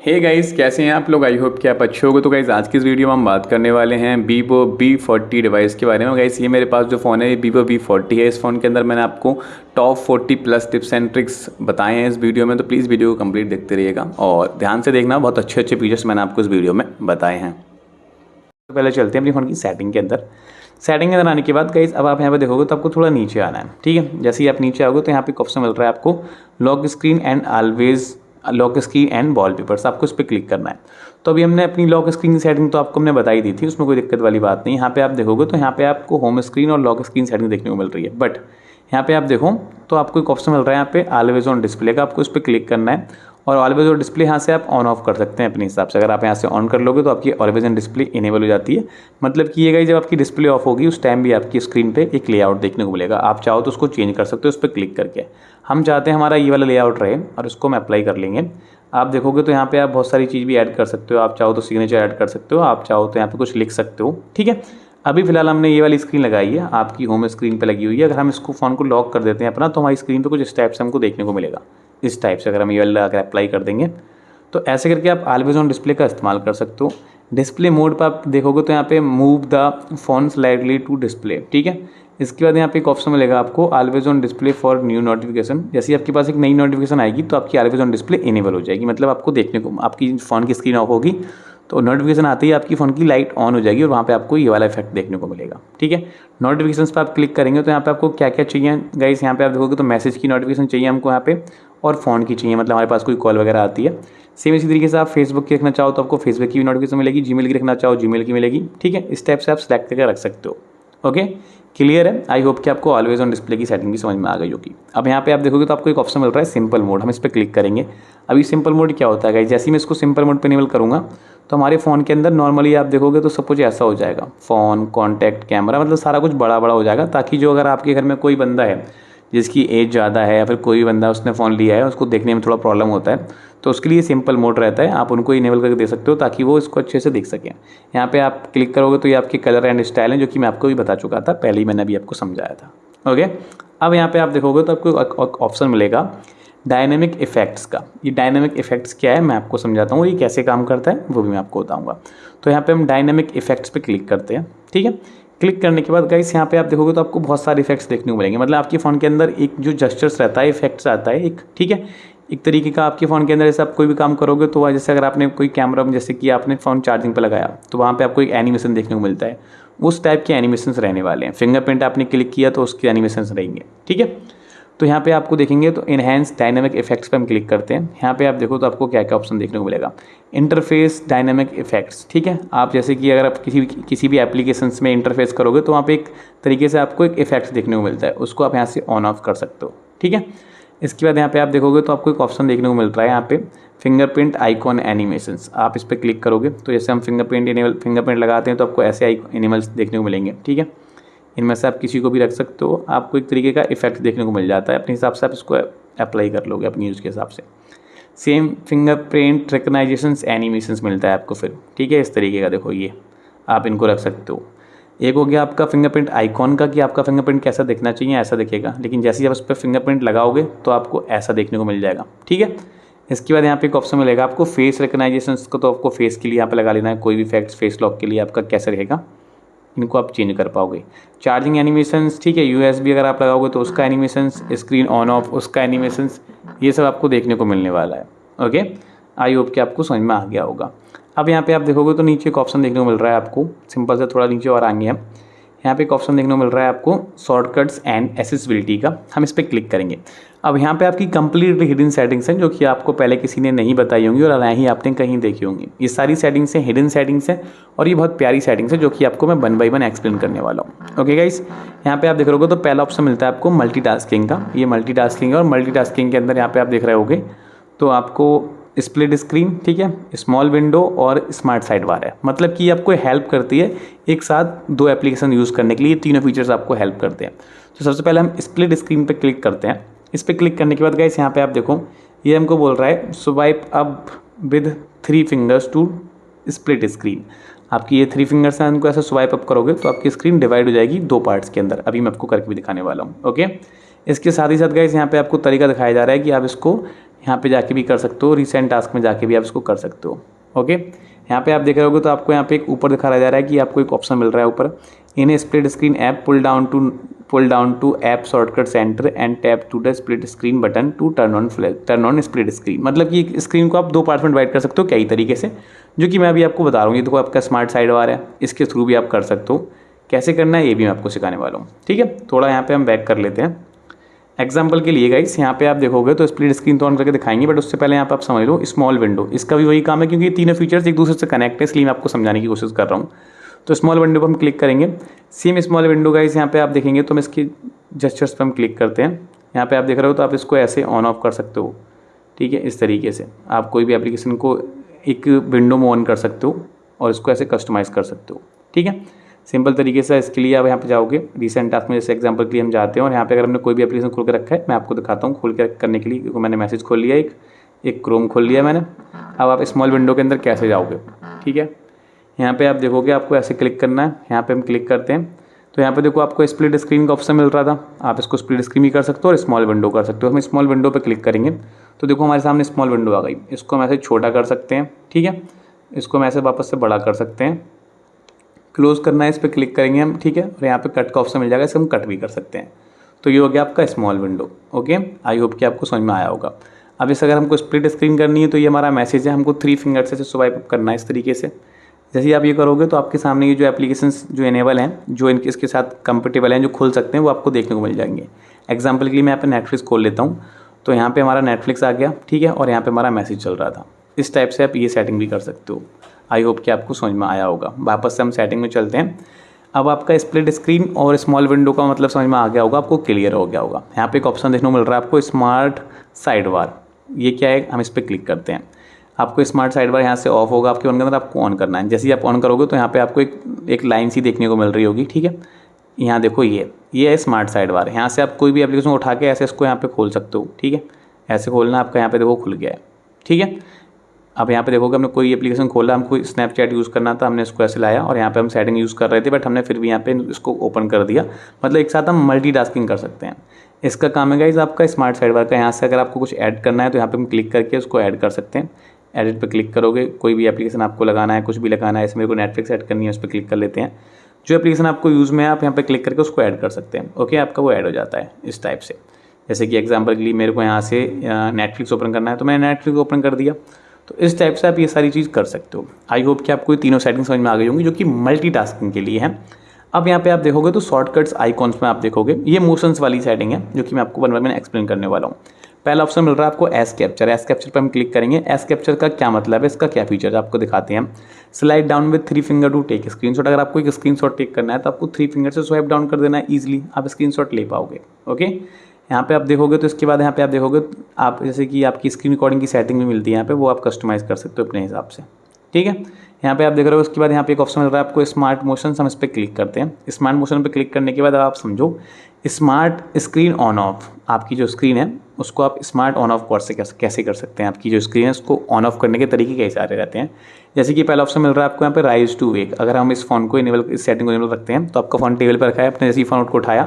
Hey guys, कैसे हैं आप लोग। आई होप कि आप अच्छे होगे। तो गाइस आज की इस वीडियो में हम बात करने वाले हैं Vivo V40 डिवाइस के बारे में। गाइस ये मेरे पास जो फ़ोन है ये Vivo V40 है। इस फ़ोन के अंदर मैंने आपको top 40 plus tips and tricks बताए हैं इस वीडियो में, तो प्लीज़ वीडियो को कंप्लीट देखते रहिएगा और ध्यान से देखना। बहुत अच्छे अच्छे फीचर्स मैंने आपको इस वीडियो में बताए हैं। तो पहले चलते हैं अपनी फ़ोन की सेटिंग के अंदर। सेटिंग के अंदर आने के बाद गाइस अब आप यहाँ पे देखोगे तो आपको थोड़ा नीचे आना है। ठीक है, जैसे ही आप नीचे आओगे तो यहाँ पे एक ऑप्शन मिल रहा है आपको lock screen and always lock screen and wallpapers. आपको इस पर क्लिक करना है। तो अभी हमने अपनी लॉक स्क्रीन की सेटिंग तो आपको हमने बताई दी थी, उसमें कोई दिक्कत वाली बात नहीं। यहाँ पे आप देखोगे तो यहाँ पे आपको होम स्क्रीन और लॉक स्क्रीन सेटिंग देखने को मिल रही है, बट यहाँ पे आप देखो तो आपको एक ऑप्शन मिल रहा है यहाँ पे ऑलवेज ऑन डिस्प्ले का। आपको इस पर क्लिक करना है और ऑलवेज ऑन डिस्प्ले यहाँ से आप ऑन ऑफ कर सकते हैं अपने हिसाब से। अगर आप यहाँ से ऑन कर लोगे तो आपकी ऑलवेज ऑन डिस्प्ले इनेबल हो जाती है। मतलब कि ये गाइस जब आपकी डिस्प्ले ऑफ होगी उस टाइम भी आपकी स्क्रीन पे एक लेआउट देखने को मिलेगा। आप चाहो तो उसको चेंज कर सकते हो उस पर क्लिक करके। हम चाहते हैं हमारा ये वाला लेआउट रहे और उसको हम अप्लाई कर लेंगे। आप देखोगे तो यहाँ पे आप बहुत सारी चीज़ भी ऐड कर सकते हो। आप चाहो तो सिग्नेचर ऐड कर सकते हो, आप चाहो तो यहाँ पे कुछ लिख सकते हो। ठीक है, अभी फिलहाल हमने ये वाली स्क्रीन लगाई है, आपकी होम स्क्रीन पे लगी हुई है। अगर हम इसको फ़ोन को लॉक कर देते हैं अपना तो हमारी स्क्रीन पे कुछ इस टाइप से हमको देखने को मिलेगा। इस टाइप से अगर हम ये वाला अगर अप्लाई कर देंगे तो ऐसे करके आप ऑलवेज ऑन डिस्प्ले का इस्तेमाल कर सकते हो। डिस्प्ले मोड पर आप देखोगे तो यहाँ पे move the phone slightly to display. ठीक है, इसके बाद यहाँ पे एक ऑप्शन मिलेगा आपको always on display for new notification. जैसे आपके पास एक नई नोटिफिकेशन आएगी तो आपकी ऑलवेज ऑन डिस्प्ले इनेबल हो जाएगी। मतलब आपको देखने को, आपकी फ़ोन की स्क्रीन ऑफ होगी तो नोटिफिकेशन आते ही आपकी फ़ोन की लाइट ऑन हो जाएगी और वहाँ पे आपको ये वाला इफेक्ट देखने को मिलेगा। ठीक है, नोटिफिकेशंस पे आप क्लिक करेंगे तो यहाँ पे आपको क्या क्या चाहिए गाइस। यहाँ पे आप देखोगे तो मैसेज की नोटिफिकेशन चाहिए हमको यहाँ पे और फ़ोन की चाहिए, मतलब हमारे पास कोई कॉल वगैरह आती है। सेम इसी तरीके से आप फेसबुक की रखना चाहो तो आपको फेसबुक की भी नोटिफिकेशन मिलेगी, जीमेल की रखना चाहो जीमेल की मिलेगी। ठीक है, इस टाइप से आप सेलेक्ट करके रख सकते हो। ओके, क्लियर है। आई होप कि आपको ऑलवेज ऑन डिस्प्ले की सेटिंग भी समझ में आ गई होगी। अब यहाँ पे आप देखोगे तो आपको एक ऑप्शन मिल रहा है सिंपल मोड। हम इस पर क्लिक करेंगे। अभी सिंपल मोड क्या होता है गाइस, जैसे ही मैं इसको सिंपल मोड पे इनेबल करूँगा तो हमारे फ़ोन के अंदर नॉर्मली आप देखोगे तो सब कुछ ऐसा हो जाएगा। फ़ोन, कॉन्टैक्ट, कैमरा, मतलब सारा कुछ बड़ा बड़ा हो जाएगा, ताकि जो अगर आपके घर में कोई बंदा है जिसकी एज ज़्यादा है या फिर कोई बंदा उसने फ़ोन लिया है उसको देखने में थोड़ा प्रॉब्लम होता है तो उसके लिए सिंपल मोड रहता है। आप उनको इनेबल करके दे सकते हो ताकि वो इसको अच्छे से देख सकें। यहाँ पे आप क्लिक करोगे तो ये आपके कलर एंड स्टाइल है, जो कि मैं आपको भी बता चुका था पहले ही, मैंने अभी आपको समझाया था। ओके, अब यहाँ पे आप देखोगे तो आपको ऑप्शन मिलेगा डायनेमिक इफेक्ट्स का। ये डायनेमिक इफेक्ट्स क्या है मैं आपको समझाता हूँ, ये कैसे काम करता है वो भी मैं आपको बताऊँगा। तो यहाँ पे हम डायनेमिक इफेक्ट्स पे क्लिक करते हैं। ठीक है, क्लिक करने के बाद गाइस यहाँ पे आप देखोगे तो आपको बहुत सारे इफेक्ट्स देखने को मिलेंगे। मतलब आपके फ़ोन के अंदर एक जो जेस्चर्स रहता है, इफेक्ट्स आता है एक। ठीक है, एक तरीके का आपके फ़ोन के अंदर जैसे आप कोई भी काम करोगे तो जैसे अगर आपने कोई कैमरा, जैसे कि आपने फ़ोन चार्जिंग पे लगाया तो वहाँ पे आपको एक एनिमेशन देखने को मिलता है। उस टाइप के एनिमेशंस रहने वाले हैं। फिंगरप्रिंट आपने क्लिक किया तो उसके एनिमेशंस रहेंगे। ठीक है, तो यहाँ पे आपको देखेंगे तो इनहेंस डायनेमिक इफेक्ट्स पे हम क्लिक करते हैं। यहाँ पे आप देखो तो आपको क्या क्या ऑप्शन देखने को मिलेगा। Interface dynamic effects. ठीक है, आप जैसे कि अगर आप किसी भी एप्लीकेशंस में इंटरफेस करोगे तो वहाँ पे एक तरीके से आपको एक इफेक्ट देखने को मिलता है, उसको आप यहाँ से ऑन ऑफ कर सकते हो। ठीक है, इसके बाद यहाँ पे आप देखोगे तो आपको एक ऑप्शन देखने को मिल रहा है यहाँ पे फिंगरप्रिंट आइकॉन एनिमेशंस। आप इस पर क्लिक करोगे तो जैसे हम फिंगरप्रिंट लगाते हैं तो आपको ऐसे एनिमल्स देखने को मिलेंगे। ठीक है, इनमें से आप किसी को भी रख सकते हो, आपको एक तरीके का इफेक्ट देखने को मिल जाता है। अपने हिसाब से आप इसको अप्लाई कर लोगे अपनी यूज़ के हिसाब से। सेम फिंगरप्रिंट रिकग्नाइजेशंस एनिमेशंस मिलता है आपको फिर। ठीक है, इस तरीके का देखो ये आप इनको रख सकते हो। एक हो गया आपका फिंगरप्रिंट आइकॉन का कि आपका फिंगरप्रिंट कैसा दिखना चाहिए, ऐसा दिखेगा, लेकिन जैसे ही आप उस पर फिंगरप्रिंट लगाओगे तो आपको ऐसा देखने को मिल जाएगा। ठीक है, इसके बाद यहाँ पे एक ऑप्शन मिलेगा आपको फेस रिकग्नाइजेशंस को। तो आपको फेस के लिए यहाँ पे लगा लेना है कोई भी इफेक्ट्स। फेस लॉक के लिए आपका कैसा रहेगा, इनको आप चेंज कर पाओगे। चार्जिंग एनिमेशंस, ठीक है, यूएसबी अगर आप लगाओगे तो उसका एनिमेशंस, स्क्रीन ऑन ऑफ उसका एनिमेशंस, ये सब आपको देखने को मिलने वाला है। ओके, आई होप कि आपको समझ में आ गया होगा। अब यहाँ पे आप देखोगे तो नीचे एक ऑप्शन देखने को मिल रहा है आपको, सिंपल से थोड़ा नीचे और आएंगे हम। यहाँ पे एक ऑप्शन देखने को मिल रहा है आपको शॉर्टकट्स एंड एक्सेसिबिलिटी का। हम इस पर क्लिक करेंगे। अब यहाँ पे आपकी कंप्लीट हिडन सेटिंग्स हैं जो कि आपको पहले किसी ने नहीं बताई होंगी और ना ही आपने कहीं देखी होंगी। ये सारी सेटिंग्स हैं, हिडन सेटिंग्स हैं और ये बहुत प्यारी सेटिंग्स है जो कि आपको मैं 1 बाय 1 एक्सप्लेन करने वाला हूँ। ओके गाइस, यहाँ पे आप देख रहे हो तो पहला ऑप्शन मिलता है आपको मल्टीटास्किंग का। ये मल्टीटास्किंग है और मल्टीटास्किंग के अंदर यहाँ पे आप देख रहे होगे तो आपको स्प्लिट स्क्रीन, ठीक है, स्मॉल विंडो और स्मार्ट साइड बार है। मतलब कि आपको हेल्प करती है एक साथ 2 एप्लीकेशन यूज़ करने के लिए। तीनों फीचर्स आपको हेल्प करते हैं। तो सबसे पहले हम स्प्लिट स्क्रीन पे क्लिक करते हैं। इस पर क्लिक करने के बाद गाइस यहाँ पे आप देखो ये हमको बोल रहा है swipe up with 3 fingers to split screen. आपकी ये 3 फिंगर्स हैं, उनको ऐसे स्वाइप अप करोगे तो आपकी स्क्रीन डिवाइड हो जाएगी 2 पार्ट्स के अंदर। अभी मैं आपको करके भी दिखाने वाला हूँ। ओके, इसके साथ ही साथ गाइस यहाँ पे आपको तरीका दिखाया जा रहा है कि आप इसको यहाँ पे जाके भी कर सकते हो, रिसेंट टास्क में जाके भी आप इसको कर सकते हो। ओके, यहाँ पे आप देख रहे होगे तो आपको यहाँ पे एक ऊपर दिखाया जा रहा है कि आपको एक ऑप्शन मिल रहा है ऊपर, in split screen app pull down to app shortcut centre and tap to the split screen button to turn on split screen. मतलब कि स्क्रीन को आप 2 पार्ट में डिवाइड कर सकते हो कई तरीके से, जो कि मैं अभी आपको बता रहा हूँ। ये देखो आपका स्मार्ट साइड बार है, इसके थ्रू भी आप कर सकते हो। कैसे करना है ये भी मैं आपको सिखाने वाला हूँ, ठीक है। थोड़ा यहाँ पे हम बैक कर लेते हैं एग्जाम्पल के लिए गाइस। यहाँ पे आप देखोगे तो स्प्लिट स्क्रीन तो ऑन करके दिखाएंगे, बट उससे पहले यहाँ पे आप समझ लो स्मॉल विंडो, इसका भी वही काम है क्योंकि ये तीनों फीचर्स एक दूसरे से कनेक्ट है, इसलिए मैं आपको समझाने की कोशिश कर रहा हूँ। तो स्मॉल विंडो पर हम क्लिक करेंगे, सेम स्मॉल विंडो गाइस यहाँ पे आप देखेंगे तो हम इसकी जेस्चर्स पर हम क्लिक करते हैं। यहाँ पे आप देख रहे हो तो आप इसको ऐसे ऑन ऑफ कर सकते हो, ठीक है। इस तरीके से आप कोई भी एप्लीकेशन को एक विंडो में ऑन कर सकते हो और इसको ऐसे कस्टमाइज़ कर सकते हो, ठीक है। सिंपल तरीके से इसके लिए आप यहाँ पे जाओगे रिसेंट टास्क में, जैसे एग्जांपल के लिए हम जाते हैं और यहाँ पे अगर हमने कोई भी एप्लीकेशन खोल के रखा है, मैं आपको दिखाता हूँ खोल के करने के लिए। क्योंकि मैंने मैसेज खोल लिया, एक क्रोम खोल लिया मैंने। अब आप स्मॉल विंडो के अंदर कैसे जाओगे, ठीक है। यहाँ पे आप देखोगे आपको ऐसे क्लिक करना है, यहाँ पे हम क्लिक करते हैं तो यहाँ पे देखो आपको स्प्लिट स्क्रीन का ऑप्शन मिल रहा था, आप इसको स्प्लिट स्क्रीन भी कर सकते हो और स्मॉल विंडो कर सकते हो। हम स्मॉल विंडो पे क्लिक करेंगे तो देखो हमारे सामने स्मॉल विंडो आ गई। इसको हम ऐसे छोटा कर सकते हैं, ठीक है। इसको हम ऐसे वापस से बड़ा कर सकते हैं, क्लोज करना है इस पर क्लिक करेंगे हम, ठीक है। और यहाँ पे कट का ऑप्शन मिल जाएगा, इसे हम कट भी कर सकते हैं। तो ये हो गया आपका small window. Okay, I hope कि आपको समझ में आया होगा। अब इस अगर हमको स्प्लिट स्क्रीन करनी है तो ये हमारा मैसेज है, हमको 3 फिंगर से स्वाइप अप करना है इस तरीके से। जैसे ही आप ये करोगे तो आपके सामने ये जो एप्लीकेशंस जो इनेबल हैं, जो इसके साथ कंपेटेबल हैं, जो खुल सकते हैं, वो आपको देखने को मिल जाएंगे। एग्जाम्पल के लिए मैं यहाँ पे नेटफ्लिक्स खोल लेता हूँ, तो यहाँ पे हमारा नेटफ्लिक्स आ गया, ठीक है। और यहाँ पे हमारा मैसेज चल रहा था। इस टाइप से आप ये सेटिंग भी कर सकते हो। आई होप कि आपको समझ में आया होगा। वापस से हम सेटिंग में चलते हैं। अब आपका स्प्लिट स्क्रीन और स्मॉल विंडो का मतलब समझ में आ गया होगा, आपको क्लियर हो गया होगा। यहाँ पे एक ऑप्शन देखने को मिल रहा है आपको, स्मार्ट साइड बार। ये क्या है, हम इस पर क्लिक करते हैं। आपको स्मार्ट साइड बार यहाँ से ऑफ होगा आपके फोन के अंदर, आपको ऑन करना है। जैसे ही आप ऑन करोगे तो यहाँ पे आपको एक लाइन सी देखने को मिल रही होगी, ठीक है। यहाँ देखो ये है स्मार्ट साइड बार। यहाँ से आप कोई भी एप्लीकेशन उठा के ऐसे इसको यहाँ पे खोल सकते हो, ठीक है। ऐसे खोलना आपका, यहाँ पे देखो खुल गया है, ठीक है। अब यहाँ पे देखोगे हमने कोई एप्लीकेशन खोला, हमको स्नैपचैट यूज़ करना था, हमने इसको ऐसे लाया और यहाँ पे हम सेटिंग यूज़ कर रहे थे, बट हमने फिर भी यहाँ पे इसको ओपन कर दिया। मतलब एक साथ हम मल्टीटास्किंग कर सकते हैं। इसका काम है गाइस आपका स्मार्ट साइड बार का। यहाँ से अगर आपको कुछ ऐड करना है तो यहाँ पे हम क्लिक करके उसको ऐड कर सकते हैं। एडिट पे क्लिक करोगे, कोई भी एप्लीकेशन आपको लगाना है, कुछ भी लगाना है, इसमें मेरे को नेटफ्लिक्स ऐड करनी है, उस पर क्लिक कर लेते हैं। जो एप्लीकेशन आपको यूज़ में है आप यहाँ पे क्लिक करके उसको ऐड कर सकते हैं। ओके, आपका वो ऐड हो जाता है इस टाइप से। जैसे कि एग्जांपल के लिए मेरे को यहाँ से नेटफ्लिक्स ओपन करना है तो मैंने नेटफ्लिक्स ओपन कर दिया। तो इस टाइप से आप ये सारी चीज़ कर सकते हो। आई होप कि आपको ये तीनों सेटिंग समझ में आ गई होंगी, जो कि मल्टीटास्किंग के लिए हैं। अब यहाँ पे आप देखोगे तो शॉर्टकट्स आइकॉन्स में आप देखोगे, ये मोशंस वाली सेटिंग है, जो कि मैं आपको 1 बाय 1 एक्सप्लेन करने वाला हूँ। पहला ऑप्शन मिल रहा है आपको एस कैप्चर। एस कैप्चर पर हम क्लिक करेंगे। एस कैप्चर का क्या मतलब है, इसका क्या फीचर है आपको दिखाते हैं। Slide down with 3 finger to take screenshot. अगर आपको एक स्क्रीनशॉट टेक करना है तो आपको 3 फिंगर से स्वाइप डाउन कर देना है, ईजिली आप स्क्रीनशॉट ले पाओगे। ओके, यहाँ पे आप देखोगे तो इसके बाद यहाँ पे आप देखोगे आप जैसे कि आपकी स्क्रीन रिकॉर्डिंग की सेटिंग भी मिलती है यहाँ पे, वो आप कस्टमाइज़ कर सकते हो अपने हिसाब से, ठीक है। यहाँ पे आप देख रहे हो, उसके बाद यहाँ पे एक ऑप्शन मिल रहा है आपको स्मार्ट मोशन। हम इस पर क्लिक करते हैं। स्मार्ट मोशन पे क्लिक करने के बाद आप समझो स्मार्ट स्क्रीन ऑन ऑफ, आपकी जो स्क्रीन है उसको आप स्मार्ट ऑन ऑफ कैसे कर सकते हैं। आपकी जो स्क्रीन है उसको ऑन ऑफ करने के तरीके कई सारे रहते हैं। जैसे कि पहला ऑप्शन मिल रहा है आपको यहाँ पे राइज टू वेक। अगर हम इस फोन को इनेबल, इस सेटिंग को इनेबल रखते हैं तो आपका फोन टेबल पर रखा है, अपने जैसे ही फोन को उठाया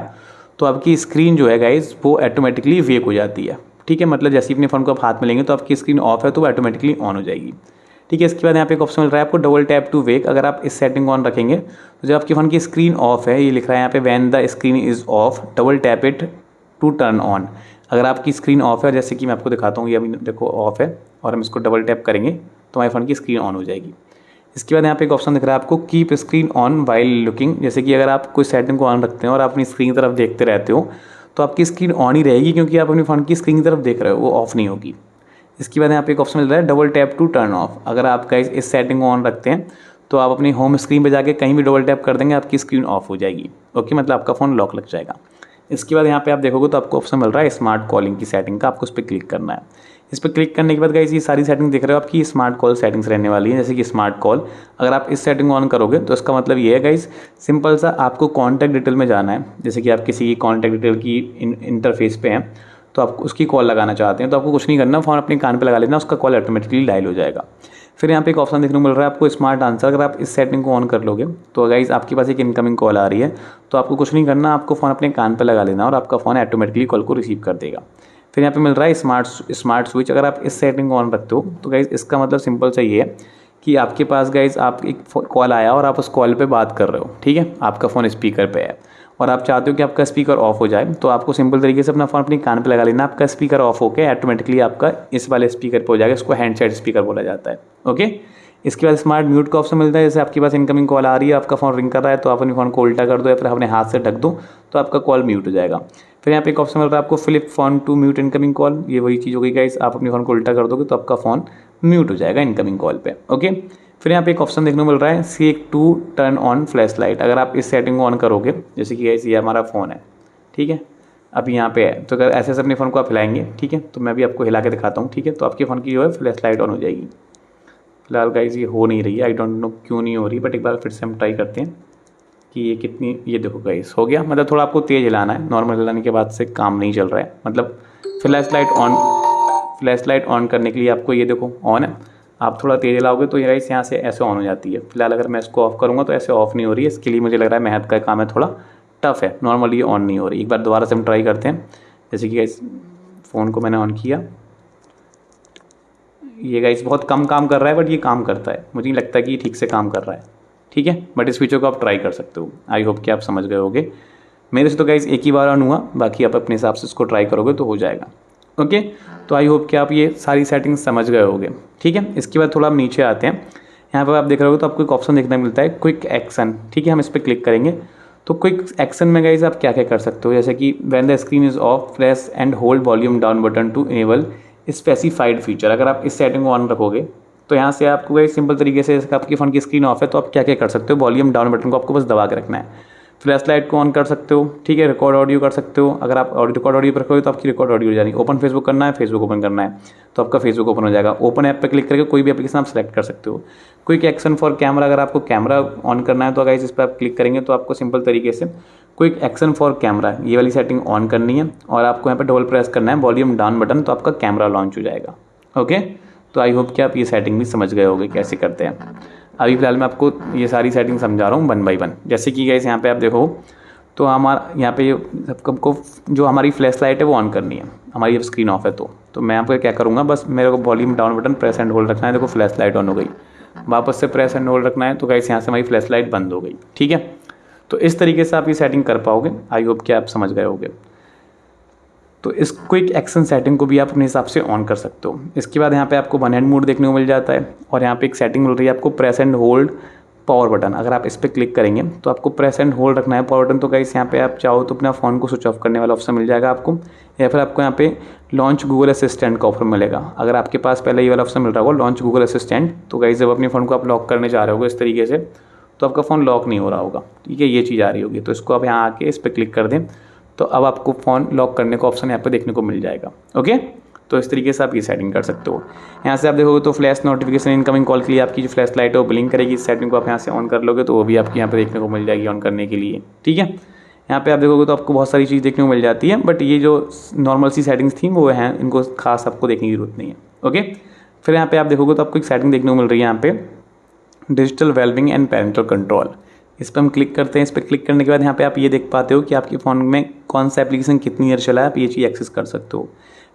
तो आपकी स्क्रीन जो है गाइज वो ऑटोमेटिकली वेक हो जाती है, ठीक है। मतलब जैसे ही अपने फ़ोन को आप हाथ में लेंगे तो आपकी स्क्रीन ऑफ है तो वो ऑटोमेटिकली ऑन हो जाएगी, ठीक है। इसके बाद यहाँ पे एक ऑप्शन मिल रहा है आपको डबल टैप टू वेक। अगर आप इस सेटिंग को ऑन रखेंगे तो जब आपके फ़ोन की स्क्रीन ऑफ है, ये लिख रहा है यहाँ पे when the screen is off double tap it to turn on. अगर आपकी स्क्रीन ऑफ है, जैसे कि मैं आपको दिखाता हूँ, ये अभी देखो ऑफ है और हम इसको डबल टैप करेंगे तो हमारे फ़ोन की स्क्रीन ऑन हो जाएगी। इसके बाद यहाँ पे एक ऑप्शन दिख रहा है आपको keep screen on while looking. जैसे कि अगर आप कोई सेटिंग को ऑन रखते हैं और आप अपनी स्क्रीन की तरफ देखते रहते हो तो आपकी स्क्रीन ऑन ही रहेगी, क्योंकि आप अपनी फ़ोन की स्क्रीन की तरफ देख रहे हो, वो ऑफ नहीं होगी। इसके बाद यहाँ पे एक ऑप्शन मिल रहा है double tap to turn off. अगर आप गाइस इस सेटिंग को ऑन रखते हैं तो आप अपनी होम स्क्रीन पे जाके कहीं भी डबल टैप कर देंगे, आपकी स्क्रीन ऑफ हो जाएगी। ओके, मतलब आपका फ़ोन लॉक लग जाएगा। इसके बाद यहाँ पे आप देखोगे तो आपको ऑप्शन मिल रहा है स्मार्ट कॉलिंग की सेटिंग का, आपको उस पर क्लिक करना है। इस पर क्लिक करने के बाद गाइस ये सारी सेटिंग देख रहे हो आपकी स्मार्ट कॉल सेटिंग्स रहने वाली है। जैसे कि स्मार्ट कॉल, अगर आप इस सेटिंग को ऑन करोगे तो इसका मतलब ये है गाइस, सिंपल सा आपको कॉन्टैक्ट डिटेल में जाना है। जैसे कि आप किसी की कॉन्टैक्ट डिटेल की इंटरफेस पे हैं तो आप उसकी कॉल लगाना चाहते हैं तो आपको कुछ नहीं करना, फ़ोन अपने कान पे लगा लेना, उसका कॉल ऑटोमेटिकली डायल हो जाएगा। फिर यहाँ पे एक ऑप्शन देखने को मिल रहा है आपको स्मार्ट आंसर। अगर आप इस सेटिंग को ऑन कर लोगे तो गाइस आपके पास एक इनकमिंग कॉल आ रही है तो आपको कुछ नहीं करना, आपको फ़ोन अपने कान पे लगा लेना और आपका फ़ोन ऑटोमेटिकली कॉल को रिसीव कर देगा। फिर यहाँ पे मिल रहा है स्मार्ट स्विच। अगर आप इस सेटिंग को ऑन रखते हो तो गाइज इसका मतलब सिंपल सा ये है कि आपके पास गाइज आप एक कॉल आया और आप उस कॉल पे बात कर रहे हो, ठीक है, आपका फ़ोन स्पीकर पे है और आप चाहते हो कि आपका स्पीकर ऑफ हो जाए, तो आपको सिंपल तरीके से अपना फ़ोन अपनी कान पे लगा लेना, आपका स्पीकर ऑफ होकर ऑटोमेटिकली आपका इस वाले स्पीकर पे हो जाएगा। इसको हैंडसेट स्पीकर बोला जाता है। ओके, इसके बाद स्मार्ट म्यूट का ऑप्शन मिलता है। जैसे आपके पास इनकमिंग कॉल आ रही है, आपका फ़ोन रिंग कर रहा है, तो आप अपने फ़ोन को उल्टा कर दो या फिर अपने हाथ से ढक दो तो आपका कॉल म्यूट हो जाएगा। फिर यहाँ पे एक ऑप्शन मिल रहा है आपको flip phone to mute incoming call. ये वही चीज़ हो गई गाइस, आप अपने फ़ोन को उल्टा कर दोगे तो आपका फ़ोन म्यूट हो जाएगा इनकमिंग कॉल पे। ओके, फिर यहाँ पे एक ऑप्शन देखने को मिल रहा है shake to turn on flash light. अगर आप इस सेटिंग को ऑन करोगे, जैसे कि गाइस ये हमारा फ़ोन है, ठीक है, अभी यहाँ पे है, तो अगर ऐसे अपने फ़ोन को आप हिलाएंगे, ठीक है, तो मैं भी आपको हिला के दिखाता हूँ, ठीक है, तो आपके फ़ोन की जो है फ्लैश लाइट ऑन हो जाएगी। फिलहाल गाइस ये हो नहीं रही है, आई डोंट नो क्यों नहीं हो रही, बट एक बार फिर से हम ट्राई करते हैं कि ये कितनी, ये देखो गाइस हो गया। मतलब थोड़ा आपको तेज़ हिलाना है, नॉर्मल हिलाने के बाद से काम नहीं चल रहा है। मतलब फ्लैश लाइट ऑन करने के लिए आपको ये देखो ऑन है, आप थोड़ा तेज़ हिलाओगे तो ये गाइस यहाँ से ऐसे ऑन हो जाती है। फिलहाल अगर मैं इसको ऑफ़ करूँगा तो ऐसे ऑफ़ नहीं हो रही है। इसके लिए मुझे लग रहा है मेहनत का काम है, थोड़ा टफ है, नॉर्मली ये ऑन नहीं हो रही। एक बार दोबारा से हम ट्राई करते हैं। जैसे कि गाइस फ़ोन को मैंने ऑन किया, ये गाइस बहुत कम काम कर रहा है, बट ये काम करता है। मुझे नहीं लगता कि ये ठीक से काम कर रहा है, ठीक है, बट इस फीचर को आप ट्राई कर सकते हो। आई होप कि आप समझ गए होगे। मेरे से तो गाइस एक ही बार ऑन हुआ, बाकी आप अपने हिसाब से इसको ट्राई करोगे तो हो जाएगा। ओके, तो आई होप कि आप ये सारी सेटिंग्स समझ गए होगे, ठीक है। इसके बाद थोड़ा आप नीचे आते हैं, यहाँ पर आप देख रहे हो तो आपको एक ऑप्शन देखने मिलता है क्विक एक्शन, ठीक है, हम इस पर क्लिक करेंगे तो क्विक एक्शन में गाइस आप क्या क्या कर सकते हो, जैसे कि when the screen is off press and hold volume down button to enable specified feature. अगर आप इस सेटिंग को ऑन रखोगे तो यहाँ से आपको एक सिंपल तरीके से, आपकी फ़ोन की स्क्रीन ऑफ है तो आप क्या क्या कर सकते हो, वॉल्यूम डाउन बटन को आपको बस दबा के रखना है। फ्लैश लाइट को ऑन कर सकते हो, ठीक है, रिकॉर्ड ऑडियो कर सकते हो। अगर आप रिकॉर्ड ऑडियो पर रखोगे तो आपकी रिकॉर्ड ऑडियो हो जाएगी। ओपन फेसबुक करना है, फेसबुक ओपन करना है तो आपका फेसबुक ओपन हो जाएगा। ओपन ऐप पर क्लिक करके कोई भी एप्लीकेशन आप सेलेक्ट कर सकते हो। क्विक एक्शन फॉर कैमरा, अगर आपको कैमरा ऑन करना है तो गाइस इस पर आप क्लिक करेंगे तो आपको सिंपल तरीके से क्विक एक्शन फॉर कैमरा ये वाली सेटिंग ऑन करनी है और आपको यहाँ पर डबल प्रेस करना है वॉल्यूम डाउन बटन, तो आपका कैमरा लॉन्च हो जाएगा। ओके, तो आई होप कि आप ये सेटिंग भी समझ गए होंगे कैसे करते हैं। अभी फिलहाल मैं आपको ये सारी सेटिंग समझा रहा हूँ 1 बाय 1। जैसे कि गाइस यहाँ पे आप देखो तो हमारा यहाँ पे सबको जो हमारी फ्लैश लाइट है वो ऑन करनी है, हमारी जब स्क्रीन ऑफ है तो मैं यहाँ पर क्या करूँगा, बस मेरे को volume down button press and hold रखना है। देखो फ्लैश लाइट ऑन हो गई, वापस से प्रेस एंड होल्ड रखना है तो गाइस यहाँ से हमारी फ्लैश लाइट बंद हो गई, ठीक है। तो इस तरीके से आप ये सेटिंग कर पाओगे। आई होप कि आप समझ गए होंगे। तो इस क्विक एक्शन सेटिंग को भी आप अपने हिसाब से ऑन कर सकते हो। इसके बाद यहाँ पे आपको वन हैंड मोड देखने को मिल जाता है और यहाँ पे एक सेटिंग मिल रही है आपको press and hold power button. अगर आप इस पर क्लिक करेंगे तो आपको प्रेस एंड होल्ड रखना है पावर बटन। तो गाइस यहाँ पे आप चाहो तो अपना फ़ोन को स्विच ऑफ करने वाला ऑप्शन मिल जाएगा आपको, या फिर आपको यहाँ पे लॉन्च गूगल असिस्टेंट का ऑफर मिलेगा। अगर आपके पास पहले ये वाला ऑप्शन मिल रहा होगा लॉन्च गूगल असिस्टेंट, तो गाइस जब अपने फ़ोन को आप लॉक करने जा रहे होगे इस तरीके से तो आपका फ़ोन लॉक नहीं हो रहा होगा, ठीक है, ये चीज़ आ रही होगी। तो इसको आप यहाँ आके इस पर क्लिक कर दें तो अब आपको फ़ोन लॉक करने का ऑप्शन यहाँ पे देखने को मिल जाएगा। ओके, तो इस तरीके से आप ये सेटिंग कर सकते हो। यहाँ से आप देखोगे तो फ्लैश नोटिफिकेशन इनकमिंग कॉल के लिए आपकी जो फ्लैश लाइट है वो ब्लिंक करेगी। इस सेटिंग को आप यहाँ से ऑन कर लोगे तो वो भी आपकी यहाँ पे देखने को मिल जाएगी ऑन करने के लिए, ठीक है। यहाँ पे आप देखोगे तो आपको बहुत सारी चीज़ देखने को मिल जाती है, बट ये जो नॉर्मल सी सेटिंग्स थी वो हैं, इनको खास आपको देखने की जरूरत नहीं है। ओके, फिर यहाँ पे आप देखोगे तो आपको एक सेटिंग देखने को मिल रही है यहाँ पे digital wellbeing and parental control. इस पर हम क्लिक करते हैं। इस पर क्लिक करने के बाद यहाँ पे आप ये देख पाते हो कि आपके फ़ोन में कौन सा एप्लीकेशन कितनी देर चला है, आप ये चीज़ एक्सेस कर सकते हो।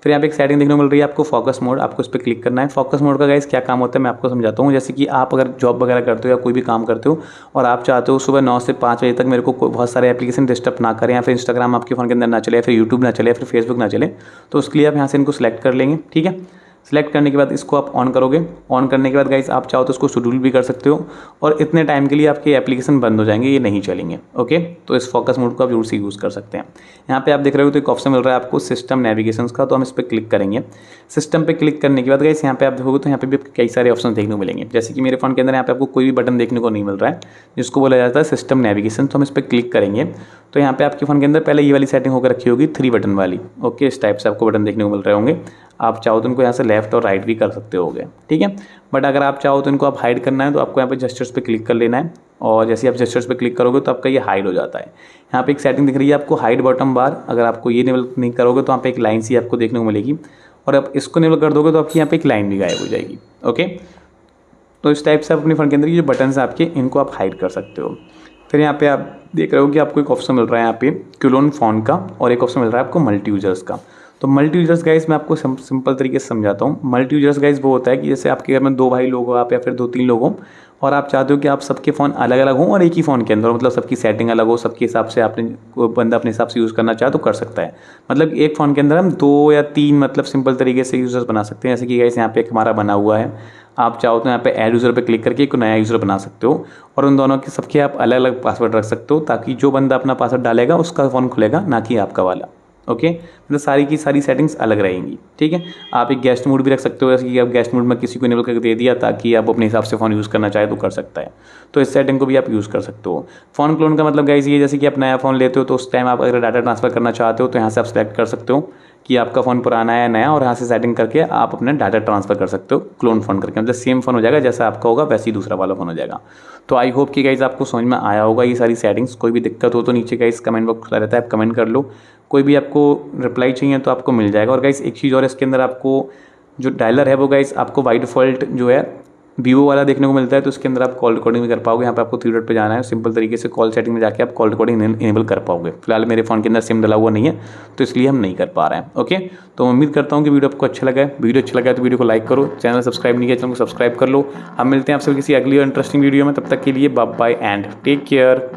फिर यहाँ पे एक सेटिंग देखने को मिल रही है आपको फोकस मोड, आपको इस पर क्लिक करना है। फोकस मोड का गाइस क्या काम होता है मैं आपको समझाता हूँ। जैसे कि आप अगर जॉब वगैरह करते हो या कोई भी काम करते हो और आप चाहते हो सुबह 9 से 5 बजे तक मेरे को बहुत सारे एप्लीकेशन डिस्टर्ब ना करें, या फिर इंस्टाग्राम आपके फ़ोन के अंदर ना चले, या फिर यूट्यूब ना चले, या फिर फेसबुक ना चले, तो उसके लिए आप यहाँ से इनको सेलेक्ट कर लेंगे, ठीक है। सेलेक्ट करने के बाद इसको आप ऑन करोगे। ऑन करने के बाद गाइस आप चाहो तो इसको शेड्यूल भी कर सकते हो और इतने टाइम के लिए आपके एप्लीकेशन बंद हो जाएंगे, ये नहीं चलेंगे। ओके, तो इस फोकस मोड को आप जरूर से यूज़ कर सकते हैं। यहाँ पे आप देख रहे हो तो एक ऑप्शन मिल रहा है आपको सिस्टम नेविगेशन का, तो हम इस पर क्लिक करेंगे। सिस्टम पे क्लिक करने के बाद गाइस यहाँ पे आप देखोगे तो यहाँ पे भी कई सारे ऑप्शन देखने को मिलेंगे। जैसे कि मेरे फ़ोन के अंदर यहाँ पे आपको कोई भी बटन देखने को नहीं मिल रहा है जिसको बोला जाता है सिस्टम नेविगेशन। तो हम इस पर क्लिक करेंगे तो यहाँ पे आपके फ़ोन के अंदर पहले ये वाली सेटिंग होकर रखी होगी 3 बटन वाली। ओके, इस टाइप से आपको बटन देखने को मिल रहे होंगे। आप चाहो तो इनको यहाँ से लेफ्ट और राइट भी कर सकते होगे, ठीक है। बट अगर आप चाहो तो इनको आप हाइड करना है तो आपको यहाँ पे जेस्चर्स पे क्लिक कर लेना है और जैसे आप जेस्चर्स पे क्लिक करोगे तो आपका ये हाइड हो जाता है। यहाँ पे एक सेटिंग दिख रही है आपको हाइड बॉटम बार। अगर आपको ये इनेबल नहीं करोगे तो यहाँ पे एक लाइन सी आपको देखने को मिलेगी और आप इसको इनेबल कर दोगे तो आपकी यहाँ पे एक लाइन भी गायब हो जाएगी। ओके, तो इस टाइप से आप अपने फ़ोन के अंदर ये जो बटन है आपके इनको आप हाइड कर सकते हो। फिर यहाँ पे आप देख रहे हो कि आपको एक ऑप्शन मिल रहा है यहाँ पे क्लोन फ़ोन का और एक ऑप्शन मिल रहा है आपको मल्टी यूजर्स का। तो मल्टी यूजर्स गाइस मैं आपको सिंपल तरीके से समझाता हूँ। मल्टी यूजर्स गाइस वो होता है कि जैसे आपके घर में 2 भाई लोग हो आप या फिर 2-3 लोग हो और आप चाहते हो कि आप सबके फ़ोन अलग अलग हों और एक ही फ़ोन के अंदर, मतलब सबकी सेटिंग अलग हो, सबके हिसाब से आपने कोई बंदा अपने हिसाब से यूज़ करना चाहे तो कर सकता है। मतलब एक फ़ोन के अंदर हम 2 या 3 मतलब सिंपल तरीके से यूज़र्स बना सकते हैं। जैसे कि गाइस यहाँ पे एक हमारा बना हुआ है, आप चाहो तो यहाँ पे ऐड यूज़र पे क्लिक करके एक नया यूज़र बना सकते हो और उन दोनों के सबके आप अलग अलग पासवर्ड रख सकते हो, ताकि जो बंदा अपना पासवर्ड डालेगा उसका फ़ोन खुलेगा, ना कि आपका वाला। ओके, मतलब सारी की सारी सेटिंग्स अलग रहेंगी। ठीक है, आप एक गेस्ट मोड भी रख सकते हो, जैसे कि आप गेस्ट मोड में किसी को इनेबल करके दे दिया ताकि आप अपने हिसाब से फ़ोन यूज़ करना चाहे तो कर सकता है। तो इस सेटिंग को भी आप यूज़ कर सकते हो। फ़ोन क्लोन का मतलब गाइस ये, जैसे कि आप नया फ़ोन लेते हो तो उस टाइम आप अगर डाटा ट्रांसफ़र करना चाहते हो तो यहाँ से आप सेलेक्ट कर सकते हो कि आपका फ़ोन पुराना है या नया, और यहाँ से सेटिंग करके आप अपना डाटा ट्रांसफ़र कर सकते हो क्लोन फ़ोन करके। मतलब सेम फ़ोन हो जाएगा, जैसा आपका होगा वैसे ही दूसरा वाला फ़ोन हो जाएगा। तो आई होप कि गाइस आपको समझ में आया होगा ये सारी सेटिंग्स। कोई भी दिक्कत हो तो नीचे गाइस कमेंट बॉक्स खुला रहता है, आप कमेंट कर लो। कोई भी आपको रिप्लाई चाहिए तो आपको मिल जाएगा। और गाइस एक चीज़ और, इसके अंदर आपको जो डायलर है वो गाइस आपको बाय डिफ़ॉल्ट जो है वीवो वाला देखने को मिलता है, तो इसके अंदर आप कॉल रिकॉर्डिंग भी कर पाओगे। यहाँ पे आपको 3 डॉट पे जाना है, सिंपल तरीके से कॉल सेटिंग में जाके आप कॉल रिकॉर्डिंग इनेबल कर पाओगे। फिलहाल मेरे फ़ोन के अंदर सिम डला हुआ नहीं है तो इसलिए हम नहीं कर पा रहे हैं। ओके, तो उम्मीद करता हूँ कि वीडियो आपको अच्छा लगा है। वीडियो अच्छा लगा है तो वीडियो को लाइक करो, चैनल सब्सक्राइब नहीं किया चैनल को सब्सक्राइब कर लो। हम मिलते हैं आपसे किसी अगली और इंटरेस्टिंग वीडियो में, तब तक के लिए bye bye and take care.